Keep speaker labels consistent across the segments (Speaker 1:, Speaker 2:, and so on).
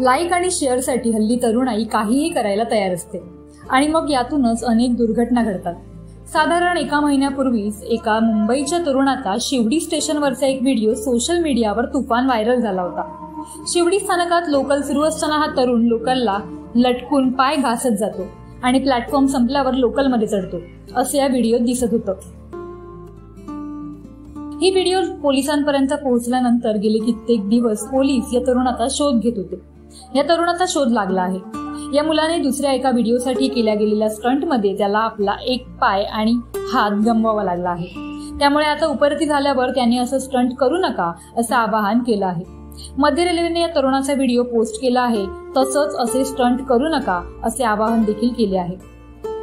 Speaker 1: Like आणि शेअरसाठी हल्ली तरुणाई काहीही करायला तयार असते आणि मग यातूनच अनेक दुर्घटना घडतात। साधारण 1 महिन्यापूर्वीच एका मुंबईच्या तरुणाचा शिवडी स्टेशनवरचा एक व्हिडिओ सोशल मीडियावर तुफान व्हायरल झाला होता। शिवडी स्थानकात लोकल सुरू असताना हा तरुण लोकलला लटकून पाय घासत जातो आणि प्लॅटफॉर्म संपल्यावर लोकलमध्ये चढतो, असे या व्हिडिओत दिसत होतं। ही व्हिडिओ पोलिसांपर्यंत पोहोचल्यानंतर गेले कित्येक दिवस पोलीस या तरुणाचा शोध घेत होते। या तरुणाचा शोध लागला आहे। या मुलाने दुसऱ्या एका व्हिडिओसाठी केल्या गेलेल्या स्टंटमध्ये त्याला आपला एक पाय आणि हात गमवावा लागला आहे। त्यामुळे आता उपरती झाल्यावर त्याने असं स्टंट करू नका असं आवाहन केलं आहे। मध्य रेल्वेने या तरुणाचा व्हिडिओ पोस्ट केला आहे, तसंच असे स्टंट करू नका असे आवाहन देखील केले आहे।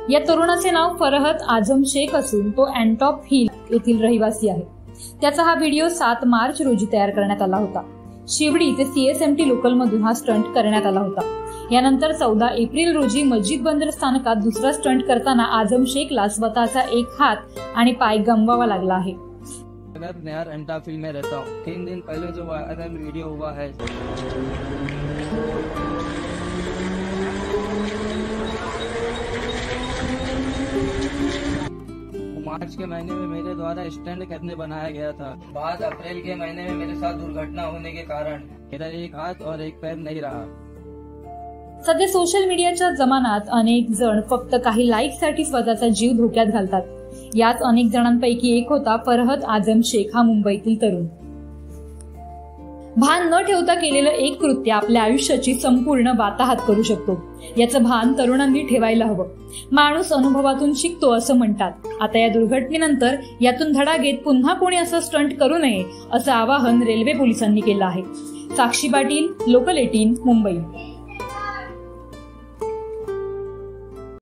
Speaker 1: या तरुणाचे नाव फरहत आझम शेख असून तो अँटॉप हिल येथील रहिवासी आहे। त्याचा हा व्हिडिओ 7 मार्च रोजी तयार करण्यात आला होता। शिवडी ते CSMT लोकलमधून हा स्टंट करण्यात आला होता। यानंतर 14 एप्रिल रोजी मस्जिद बंदर स्थानकात दुसरा स्टंट करताना आझम शेखला स्वतःचा एक हात आणि पाय गमवावा लागला आहे।
Speaker 2: मैं यार अँटॉप हिल में रहता हूँ। 3 दिन पहले जो वायरल वीडियो हुआ है मार्च के महीने में मेरे द्वारा स्टंट करने बनाया गया था। बाद अप्रैल के महीने में मेरे साथ दुर्घटना होने के कारण मेरा एक हाथ और एक पैर नहीं रहा।
Speaker 1: सध्या सोशल मीडियाच्या जमान्यात अनेक जण फक्त काही लाईकसाठी स्वतःचा जीव धोक्यात घालतात। याच अनेक जणांपैकी एक होता फरहत आझम शेख हा मुंबईतील तरुण। भान न ठेवता केलेलं एक कृत्य आपल्या आयुष्याची संपूर्ण वाताहत करू शकतो। याचं भान तरुणांनी ठेवायला हवं। माणूस अनुभवातून शिकतो असं म्हणतात। आता या दुर्घटनेनंतर यातून धडा घेत पुन्हा कोणी असं स्टंट करू नये असं आवाहन रेल्वे पोलिसांनी केलं आहे। साक्षी पाटील, लोकल 18, मुंबई।